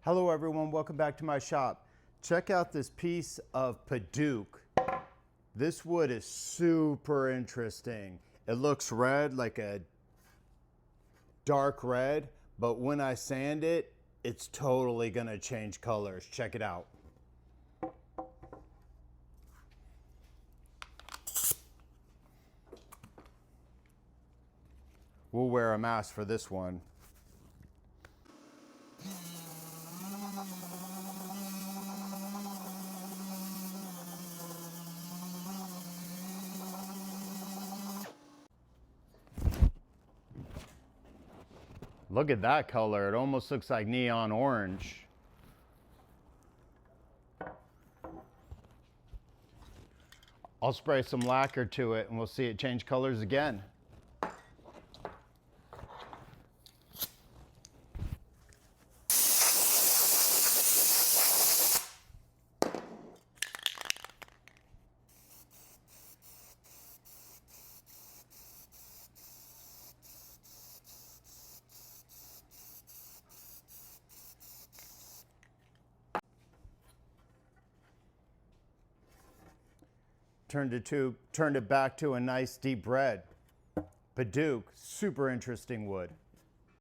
Hello everyone, welcome back to my shop. Check out this piece of Paduak. This wood is super interesting. It looks red, like a dark red, but when I sand it, it's totally gonna change colors. Check it out. We'll wear a mask for this one. Look at that color. It almost looks like neon orange. I'll spray some lacquer to it and we'll see it change colors again. Turned it back to a nice deep red. Paduak, super interesting wood.